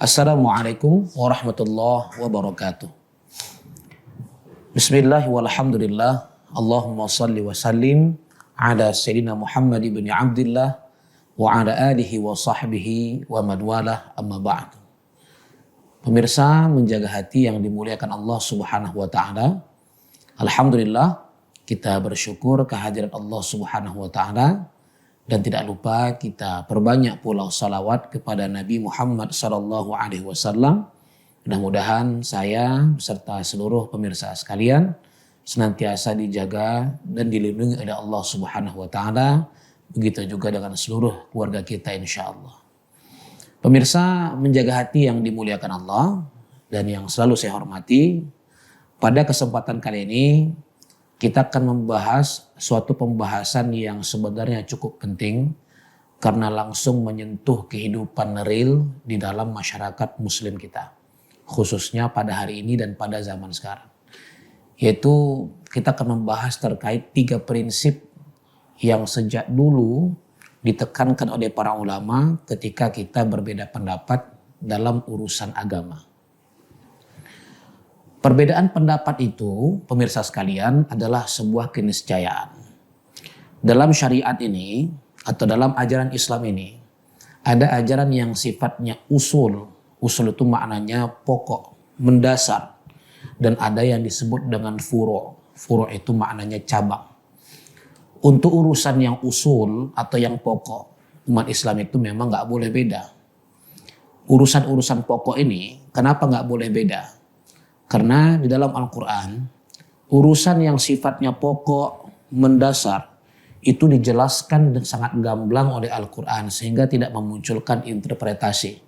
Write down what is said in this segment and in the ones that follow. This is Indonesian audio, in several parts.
Assalamualaikum warahmatullahi wabarakatuh. Bismillah walhamdulillah. Allahumma salli wa sallim ala Sayyidina Muhammad ibn Abdillah wa ala alihi wa sahbihi wa man walah, amma ba'du. Pemirsa menjaga hati yang dimuliakan Allah Subhanahu wa taala. Alhamdulillah kita bersyukur kehadiran Allah Subhanahu wa taala. Dan tidak lupa kita perbanyak pula salawat kepada Nabi Muhammad SAW. Mudah-mudahan saya beserta seluruh pemirsa sekalian senantiasa dijaga dan dilindungi oleh Allah Subhanahu wa taala. Begitu juga dengan seluruh keluarga kita insya Allah. Pemirsa menjaga hati yang dimuliakan Allah dan yang selalu saya hormati. Pada kesempatan kali ini kita akan membahas suatu pembahasan yang sebenarnya cukup penting karena langsung menyentuh kehidupan real di dalam masyarakat muslim kita. Khususnya pada hari ini dan pada zaman sekarang. Yaitu kita akan membahas terkait 3 prinsip yang sejak dulu ditekankan oleh para ulama ketika kita berbeda pendapat dalam urusan agama. Perbedaan pendapat itu, pemirsa sekalian, adalah sebuah keniscayaan. Dalam syariat ini, atau dalam ajaran Islam ini, ada ajaran yang sifatnya usul. Usul itu maknanya pokok, mendasar. Dan ada yang disebut dengan furu'. Furu' itu maknanya cabang. Untuk urusan yang usul atau yang pokok, umat Islam itu memang nggak boleh beda. Urusan-urusan pokok ini, kenapa nggak boleh beda? Karena di dalam Al-Quran, urusan yang sifatnya pokok, mendasar, itu dijelaskan dan sangat gamblang oleh Al-Quran sehingga tidak memunculkan interpretasi,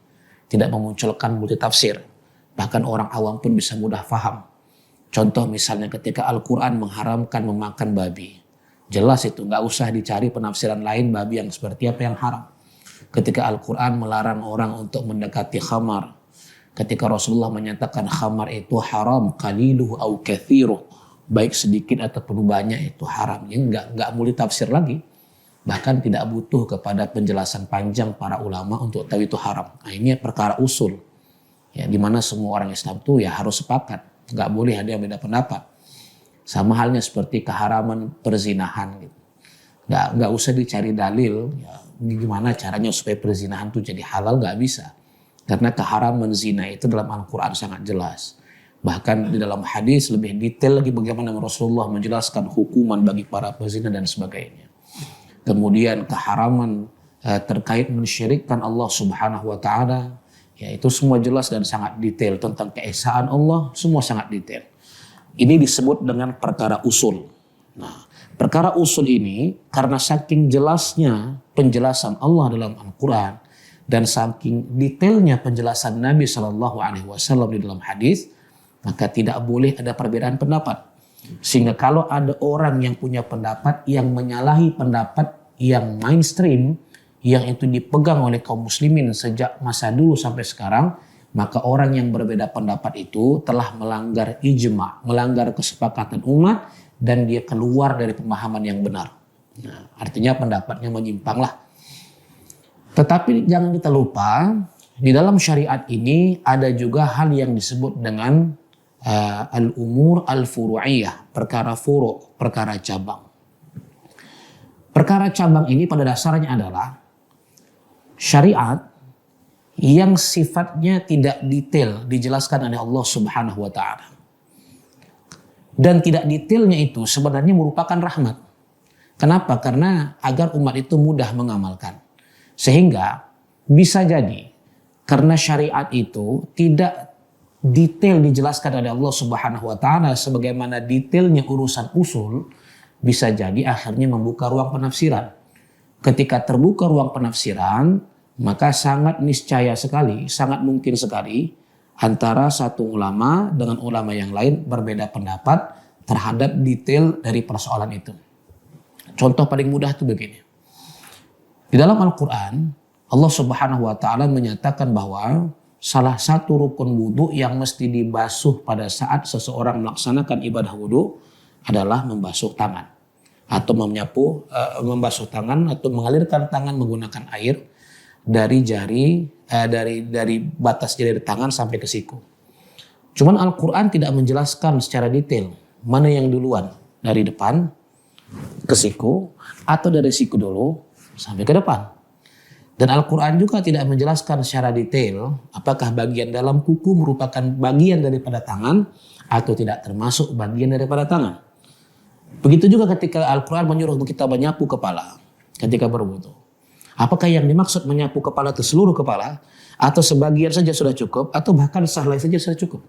tidak memunculkan multitafsir. Bahkan orang awam pun bisa mudah paham. Contoh misalnya ketika Al-Quran mengharamkan memakan babi. Jelas itu, nggak usah dicari penafsiran lain babi yang seperti apa yang haram. Ketika Al-Quran melarang orang untuk mendekati khamar. Ketika Rasulullah menyatakan khamar itu haram, qaliluhu au kathiruh, baik sedikit ataupun banyak itu haram. Ini enggak multitafsir lagi. Bahkan tidak butuh kepada penjelasan panjang para ulama untuk tahu itu haram. Nah, ini perkara usul. Ya, di mana semua orang Islam itu ya harus sepakat. Enggak boleh ada yang beda pendapat. Sama halnya seperti keharaman perzinahan gitu. Enggak usah dicari dalil ya, gimana caranya supaya perzinahan itu jadi halal, enggak bisa. Karena keharaman zina itu dalam Al-Quran sangat jelas. Bahkan di dalam hadis lebih detail lagi bagaimana Rasulullah menjelaskan hukuman bagi para pezina dan sebagainya. Kemudian keharaman terkait mensyirikkan Allah Subhanahu wa taala, ya itu semua jelas dan sangat detail. Tentang keesaan Allah semua sangat detail. Ini disebut dengan perkara usul. Nah, perkara usul ini karena saking jelasnya penjelasan Allah dalam Al-Quran dan saking detailnya penjelasan Nabi SAW di dalam hadis, maka tidak boleh ada perbedaan pendapat. Sehingga kalau ada orang yang punya pendapat yang menyalahi pendapat yang mainstream, yang itu dipegang oleh kaum muslimin sejak masa dulu sampai sekarang, maka orang yang berbeda pendapat itu telah melanggar ijma, melanggar kesepakatan umat, dan dia keluar dari pemahaman yang benar. Nah, artinya pendapatnya menyimpang lah. Tetapi jangan kita lupa, di dalam syariat ini ada juga hal yang disebut dengan al-umur al-furu'iyah, perkara furu', perkara cabang. Perkara cabang ini pada dasarnya adalah syariat yang sifatnya tidak detail dijelaskan oleh Allah Subhanahu wa taala. Dan tidak detailnya itu sebenarnya merupakan rahmat. Kenapa? Karena agar umat itu mudah mengamalkan. Sehingga bisa jadi karena syariat itu tidak detail dijelaskan oleh Allah Subhanahu wa taala sebagaimana detailnya urusan usul, bisa jadi akhirnya membuka ruang penafsiran. Ketika terbuka ruang penafsiran, maka sangat niscaya sekali, sangat mungkin sekali antara satu ulama dengan ulama yang lain berbeda pendapat terhadap detail dari persoalan itu. Contoh paling mudah itu begini. Di dalam Al-Quran, Allah Subhanahu wa taala menyatakan bahwa salah satu rukun wudhu yang mesti dibasuh pada saat seseorang melaksanakan ibadah wudhu adalah membasuh tangan. Atau membasuh tangan atau mengalirkan tangan menggunakan air dari jari dari batas jari tangan sampai ke siku. Cuman Al-Quran tidak menjelaskan secara detail mana yang duluan, dari depan ke siku atau dari siku dulu sampai ke depan. Dan Al-Quran juga tidak menjelaskan secara detail apakah bagian dalam kuku merupakan bagian daripada tangan atau tidak termasuk bagian daripada tangan. Begitu juga ketika Al-Quran menyuruh kita menyapu kepala ketika berwudu. Apakah yang dimaksud menyapu kepala itu seluruh kepala atau sebagian saja sudah cukup atau bahkan sehelai saja sudah cukup.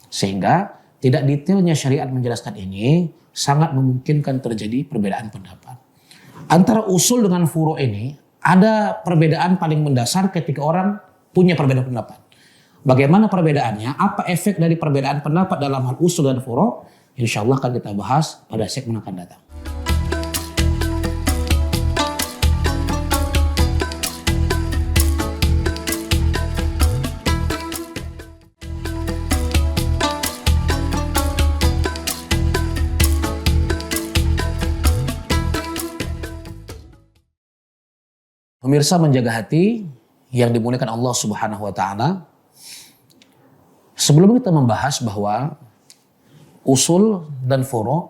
Sehingga tidak detailnya syariat menjelaskan ini sangat memungkinkan terjadi perbedaan pendapat. Antara usul dengan furu' ini ada perbedaan paling mendasar ketika orang punya perbedaan pendapat. Bagaimana perbedaannya? Apa efek dari perbedaan pendapat dalam hal usul dan furu'? Insya Allah akan kita bahas pada segmen akan datang. Pemirsa menjaga hati yang dimuliakan Allah Subhanahu wa taala. Sebelum kita membahas bahwa usul dan furu',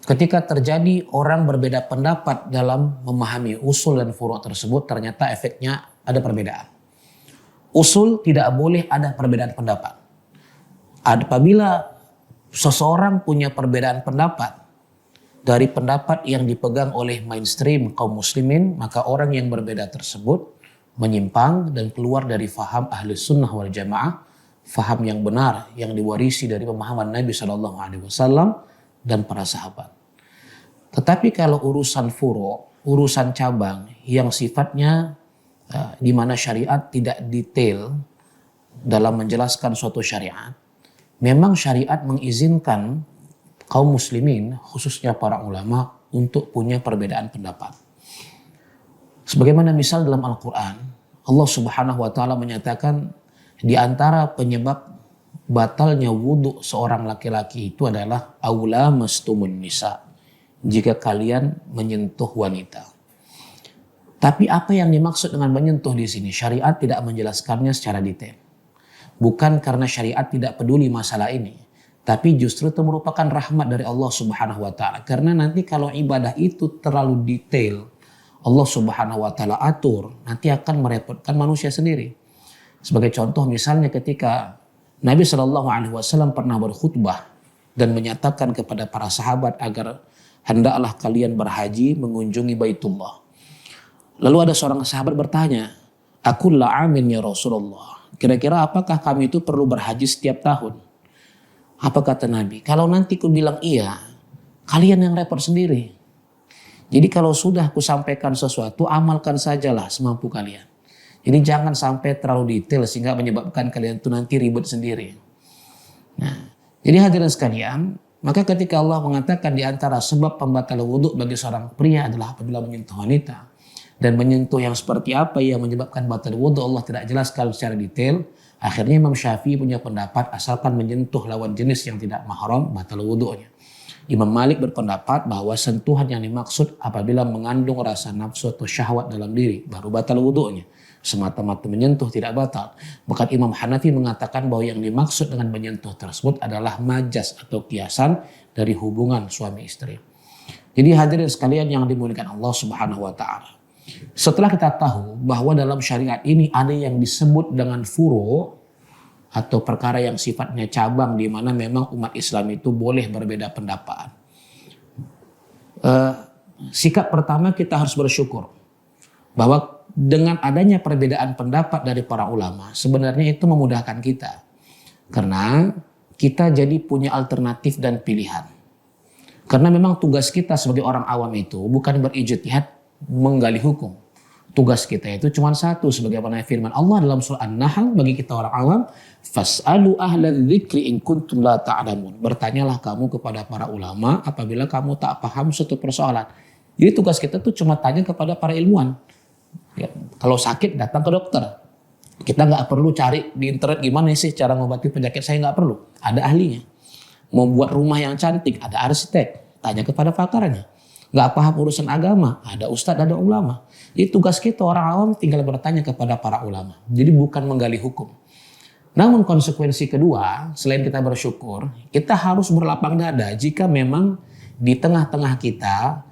ketika terjadi orang berbeda pendapat dalam memahami usul dan furu' tersebut, ternyata efeknya ada perbedaan. Usul tidak boleh ada perbedaan pendapat. Apabila seseorang punya perbedaan pendapat dari pendapat yang dipegang oleh mainstream kaum muslimin, maka orang yang berbeda tersebut menyimpang dan keluar dari faham ahli sunnah wal jamaah, faham yang benar yang diwarisi dari pemahaman Nabi SAW dan para sahabat. Tetapi kalau urusan furu', urusan cabang yang sifatnya di mana syariat tidak detail dalam menjelaskan suatu syariat, memang syariat mengizinkan kaum muslimin, khususnya para ulama, untuk punya perbedaan pendapat. Sebagaimana misal dalam Al-Quran, Allah Subhanahu wa taala menyatakan di antara penyebab batalnya wudhu seorang laki-laki itu adalah aula mastumun nisa, jika kalian menyentuh wanita. Tapi apa yang dimaksud dengan menyentuh di sini? Syariat tidak menjelaskannya secara detail. Bukan karena syariat tidak peduli masalah ini, tapi justru itu merupakan rahmat dari Allah Subhanahu wa taala. Karena nanti kalau ibadah itu terlalu detail, Allah Subhanahu wa taala atur, nanti akan merepotkan manusia sendiri. Sebagai contoh misalnya ketika Nabi SAW pernah berkhutbah dan menyatakan kepada para sahabat agar hendaklah kalian berhaji mengunjungi Baitullah. Lalu ada seorang sahabat bertanya, "Akulla amin ya Rasulullah." Kira-kira apakah kami itu perlu berhaji setiap tahun? Apa kata Nabi? Kalau nanti ku bilang iya, kalian yang repot sendiri. Jadi kalau sudah ku sampaikan sesuatu, amalkan sajalah semampu kalian. Jadi jangan sampai terlalu detail sehingga menyebabkan kalian itu nanti ribut sendiri. Nah, jadi hadirin sekalian, maka ketika Allah mengatakan di antara sebab pembatal wudhu bagi seorang pria adalah apabila menyentuh wanita. Dan menyentuh yang seperti apa yang menyebabkan batal wudhu Allah tidak jelaskan secara detail. Akhirnya Imam Syafi'i punya pendapat asalkan menyentuh lawan jenis yang tidak mahram batal wudhunya. Imam Malik berpendapat bahwa sentuhan yang dimaksud apabila mengandung rasa nafsu atau syahwat dalam diri baru batal wudhunya. Semata-mata menyentuh tidak batal. Bahkan Imam Hanafi mengatakan bahwa yang dimaksud dengan menyentuh tersebut adalah majas atau kiasan dari hubungan suami istri. Jadi hadirin sekalian yang dimuliakan Allah Subhanahu wa taala. Setelah kita tahu bahwa dalam syariat ini ada yang disebut dengan furu' atau perkara yang sifatnya cabang di mana memang umat Islam itu boleh berbeda pendapat. Sikap pertama kita harus bersyukur bahwa dengan adanya perbedaan pendapat dari para ulama sebenarnya itu memudahkan kita. Karena kita jadi punya alternatif dan pilihan. Karena memang tugas kita sebagai orang awam itu bukan berijtihad menggali hukum. Tugas kita itu cuma satu, sebagaimana firman Allah dalam surah An-Nahl bagi kita orang awam, fas'alu ahla dzikri in kuntum la ta'lamun. Bertanyalah kamu kepada para ulama apabila kamu tak paham suatu persoalan. Jadi tugas kita tuh cuma tanya kepada para ilmuwan. Ya, kalau sakit datang ke dokter. Kita nggak perlu cari di internet gimana sih cara mengobati penyakit saya, nggak perlu. Ada ahlinya. Mau buat rumah yang cantik, ada arsitek. Tanya kepada pakarnya. nggak paham urusan agama, ada ustadz, ada ulama. Jadi tugas kita orang awam tinggal bertanya kepada para ulama. Jadi bukan menggali hukum. Namun konsekuensi kedua, selain kita bersyukur, kita harus berlapang dada jika memang di tengah-tengah kita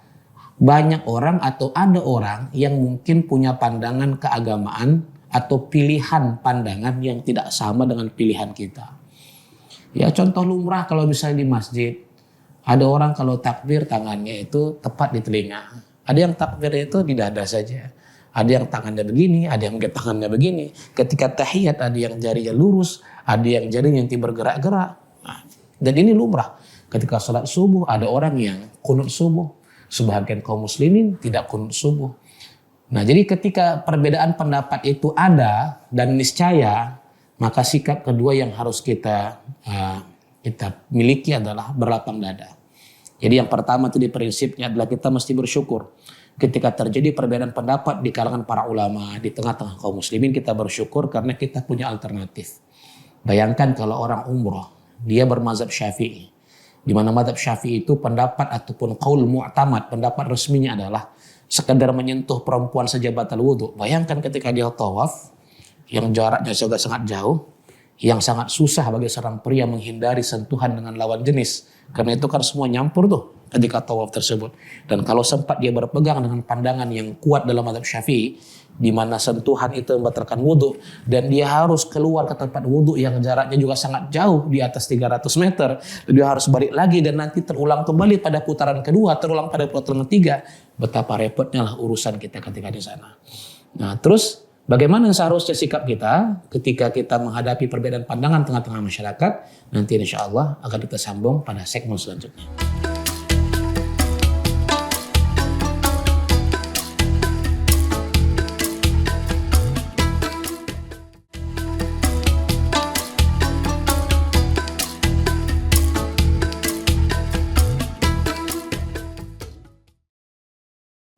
banyak orang atau ada orang yang mungkin punya pandangan keagamaan atau pilihan pandangan yang tidak sama dengan pilihan kita. Ya contoh lumrah kalau misalnya di masjid, ada orang kalau takbir tangannya itu tepat di telinga. Ada yang takbirnya itu di dada saja. Ada yang tangannya begini, ada yang tangannya begini. Ketika tahiyat ada yang jarinya lurus, ada yang jarinya nanti bergerak-gerak. Nah, dan ini lumrah. Ketika sholat subuh ada orang yang kunut subuh. Sebagian kaum muslimin tidak kunut subuh. Nah, jadi ketika perbedaan pendapat itu ada dan niscaya, maka sikap kedua yang harus kita miliki adalah berlapang dada. Jadi yang pertama tadi prinsipnya adalah kita mesti bersyukur. Ketika terjadi perbedaan pendapat di kalangan para ulama, di tengah-tengah kaum muslimin, kita bersyukur karena kita punya alternatif. Bayangkan kalau orang umroh, dia bermazhab Syafi'i. Di mana mazhab Syafi'i itu pendapat ataupun qaul mu'tamad, pendapat resminya adalah sekedar menyentuh perempuan saja batal wudhu. Bayangkan ketika dia tawaf, yang jaraknya juga sangat jauh, yang sangat susah bagi seorang pria menghindari sentuhan dengan lawan jenis. Karena itu kan semua nyampur tuh ketika tawaf tersebut. Dan kalau sempat dia berpegang dengan pandangan yang kuat dalam mazhab Syafi'i, di mana sentuhan itu membatalkan wudhu, dan dia harus keluar ke tempat wudhu yang jaraknya juga sangat jauh di atas 300 meter. Dia harus balik lagi dan nanti terulang kembali pada putaran kedua, terulang pada putaran ketiga. Betapa repotnya lah urusan kita ketika di sana. Nah, terus bagaimana seharusnya sikap kita ketika kita menghadapi perbedaan pandangan tengah-tengah masyarakat? Nanti insya Allah akan kita sambung pada segmen selanjutnya.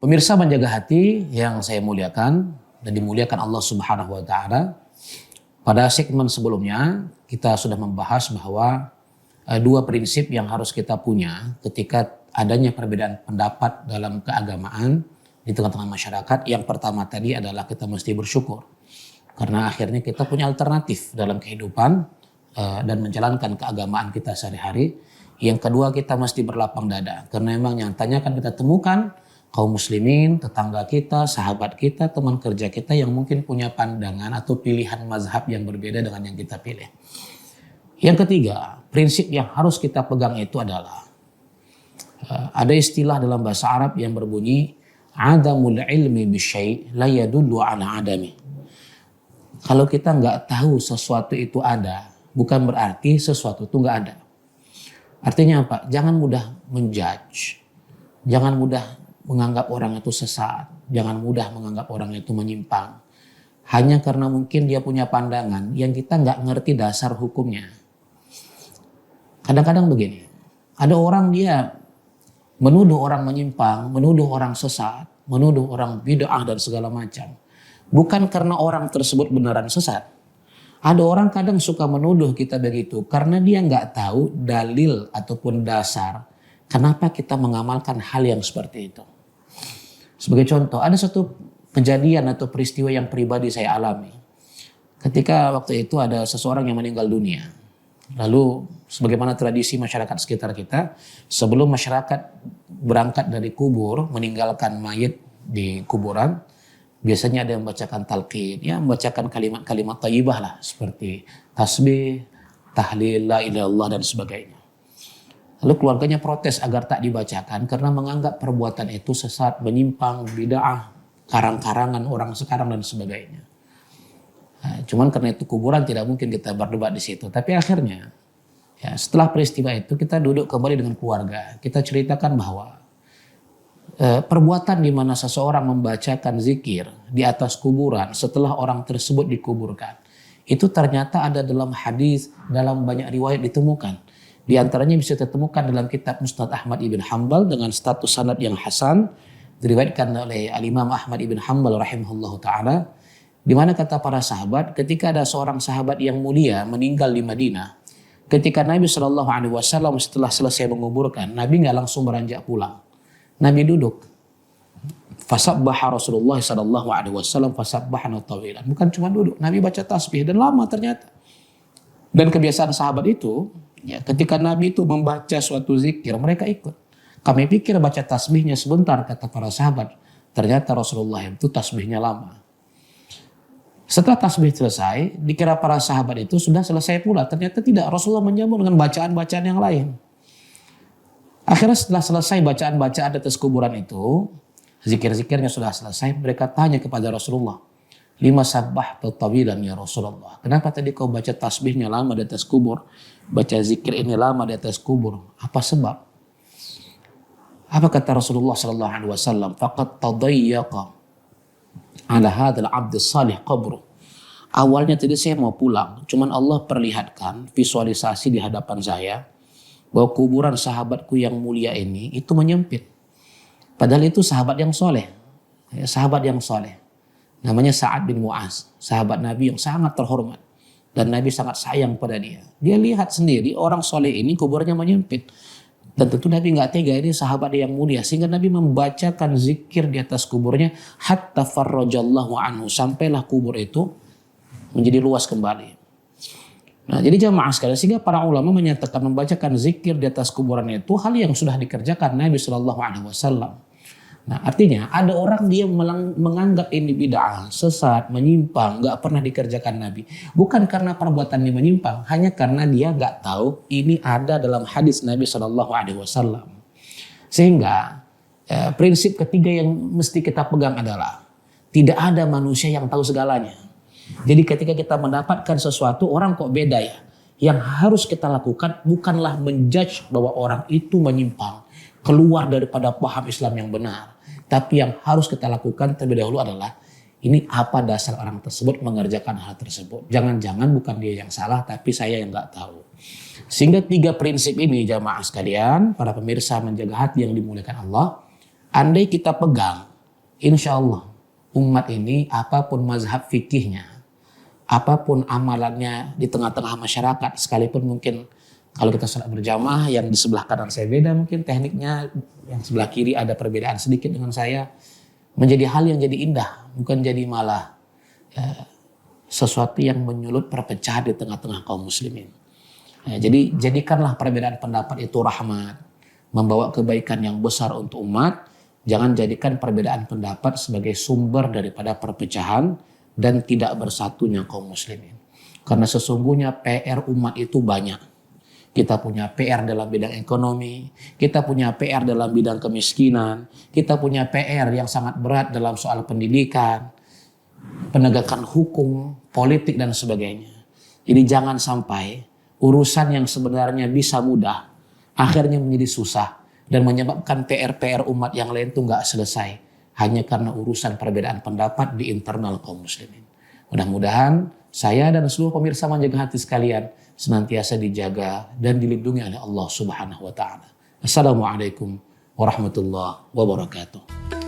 Pemirsa menjaga hati yang saya muliakan dan dimuliakan Allah Subhanahu wa taala. Pada segmen sebelumnya kita sudah membahas bahwa dua prinsip yang harus kita punya ketika adanya perbedaan pendapat dalam keagamaan di tengah-tengah masyarakat. Yang pertama tadi adalah kita mesti bersyukur karena akhirnya kita punya alternatif dalam kehidupan dan menjalankan keagamaan kita sehari-hari. Yang kedua, kita mesti berlapang dada karena memang nyatanya kan kita temukan kaum muslimin, tetangga kita, sahabat kita, teman kerja kita yang mungkin punya pandangan atau pilihan mazhab yang berbeda dengan yang kita pilih. Yang ketiga, prinsip yang harus kita pegang itu adalah ada istilah dalam bahasa Arab yang berbunyi adamul ilmi bisyai' la yadullu ala adami. Kalau kita nggak tahu sesuatu itu ada, bukan berarti sesuatu itu nggak ada. Artinya apa? Jangan mudah menjudge, jangan mudah menganggap orang itu sesat, jangan mudah menganggap orang itu menyimpang. Hanya karena mungkin dia punya pandangan yang kita nggak ngerti dasar hukumnya. Kadang-kadang begini, ada orang dia menuduh orang menyimpang, menuduh orang sesat, menuduh orang bid'ah dan segala macam. Bukan karena orang tersebut beneran sesat. Ada orang kadang suka menuduh kita begitu karena dia nggak tahu dalil ataupun dasar kenapa kita mengamalkan hal yang seperti itu. Sebagai contoh, ada satu kejadian atau peristiwa yang pribadi saya alami. Ketika waktu itu ada seseorang yang meninggal dunia. Lalu sebagaimana tradisi masyarakat sekitar kita, sebelum masyarakat berangkat dari kubur, meninggalkan mayit di kuburan, biasanya ada yang membacakan talqin, ya membacakan kalimat-kalimat thayyibah lah, seperti tasbih, tahlil, la ilaha illallah dan sebagainya. Lalu keluarganya protes agar tak dibacakan karena menganggap perbuatan itu sesat, menyimpang, bid'ah, karang-karangan orang sekarang dan sebagainya. Nah, cuman karena itu kuburan tidak mungkin kita berdebat di situ. Tapi akhirnya ya, setelah peristiwa itu kita duduk kembali dengan keluarga. Kita ceritakan bahwa perbuatan di mana seseorang membacakan zikir di atas kuburan setelah orang tersebut dikuburkan. Itu ternyata ada dalam hadis, dalam banyak riwayat ditemukan. Di antaranya bisa ditemukan dalam kitab Musnad Ahmad ibn Hanbal dengan status sanad yang hasan, diriwayatkan oleh Al-Imam Ahmad ibn Hanbal rahimahullahu ta'ala, di mana kata para sahabat, ketika ada seorang sahabat yang mulia meninggal di Madinah, ketika Nabi SAW setelah selesai menguburkan, Nabi nggak langsung beranjak pulang. Nabi duduk. Fasabbaha Rasulullah sallallahu alaihi wasallam fasabbahna tawilan. Bukan cuma duduk, Nabi baca tasbih dan lama ternyata. Dan kebiasaan sahabat itu, ya, ketika Nabi itu membaca suatu zikir, mereka ikut. Kami pikir baca tasbihnya sebentar, kata para sahabat. Ternyata Rasulullah itu tasbihnya lama. Setelah tasbih selesai, dikira para sahabat itu sudah selesai pula. Ternyata tidak, Rasulullah menyambung dengan bacaan-bacaan yang lain. Akhirnya setelah selesai bacaan-bacaan di atas kuburan itu, zikir-zikirnya sudah selesai, mereka tanya kepada Rasulullah, lima sabbah tawilan ya Rasulullah. Kenapa tadi kau baca tasbihnya lama di atas kubur, baca zikir ini lama di atas kubur? Apa sebab? Apa kata Rasulullah sallallahu alaihi wasallam? Faqad tadayyaqa ala hadzal 'abd salih qabru. Awalnya tadi saya mau pulang, cuman Allah perlihatkan visualisasi di hadapan saya bahwa kuburan sahabatku yang mulia ini itu menyempit. Padahal itu sahabat yang soleh, sahabat yang soleh. Namanya Sa'ad bin Mu'az, sahabat Nabi yang sangat terhormat. Dan Nabi sangat sayang pada dia. Dia lihat sendiri orang soleh ini kuburnya menyempit. Dan tentu Nabi nggak tega, ini sahabat yang mulia. Sehingga Nabi membacakan zikir di atas kuburnya. Hatta farrajallahu anhu. Sampailah kubur itu menjadi luas kembali. Nah, jadi jamaah sekalian, sehingga para ulama menyatakan membacakan zikir di atas kuburan itu hal yang sudah dikerjakan Nabi Shallallahu Alaihi Wasallam. Nah, artinya ada orang dia menganggap ini bid'ah, sesat, menyimpang, nggak pernah dikerjakan Nabi. Bukan karena perbuatannya menyimpang, hanya karena dia nggak tahu ini ada dalam hadis Nabi Shallallahu Alaihi Wasallam. Sehingga prinsip ketiga yang mesti kita pegang adalah tidak ada manusia yang tahu segalanya. Jadi ketika kita mendapatkan sesuatu, orang kok beda ya. Yang harus kita lakukan bukanlah menjudge bahwa orang itu menyimpang, keluar daripada paham Islam yang benar. Tapi yang harus kita lakukan terlebih dahulu adalah ini apa dasar orang tersebut mengerjakan hal tersebut. Jangan-jangan bukan dia yang salah, tapi saya yang nggak tahu. Sehingga tiga prinsip ini jamaah sekalian, para pemirsa menjaga hati yang dimuliakan Allah, andai kita pegang, insya Allah umat ini apapun mazhab fikihnya, apapun amalannya di tengah-tengah masyarakat, sekalipun mungkin kalau kita sholat berjamaah yang di sebelah kanan saya beda mungkin tekniknya, yang sebelah kiri ada perbedaan sedikit dengan saya, menjadi hal yang jadi indah, bukan jadi malah sesuatu yang menyulut perpecahan di tengah-tengah kaum muslimin. Jadi jadikanlah perbedaan pendapat itu rahmat, membawa kebaikan yang besar untuk umat. Jangan jadikan perbedaan pendapat sebagai sumber daripada perpecahan dan tidak bersatunya kaum muslimin. Karena sesungguhnya PR umat itu banyak. Kita punya PR dalam bidang ekonomi, kita punya PR dalam bidang kemiskinan, kita punya PR yang sangat berat dalam soal pendidikan, penegakan hukum, politik dan sebagainya. Jadi jangan sampai urusan yang sebenarnya bisa mudah, akhirnya menjadi susah dan menyebabkan PR-PR umat yang lain itu nggak selesai hanya karena urusan perbedaan pendapat di internal kaum muslimin. Mudah-mudahan saya dan seluruh pemirsa menjaga hati sekalian senantiasa dijaga dan dilindungi oleh Allah Subhanahu wa taala. Assalamualaikum warahmatullahi wabarakatuh.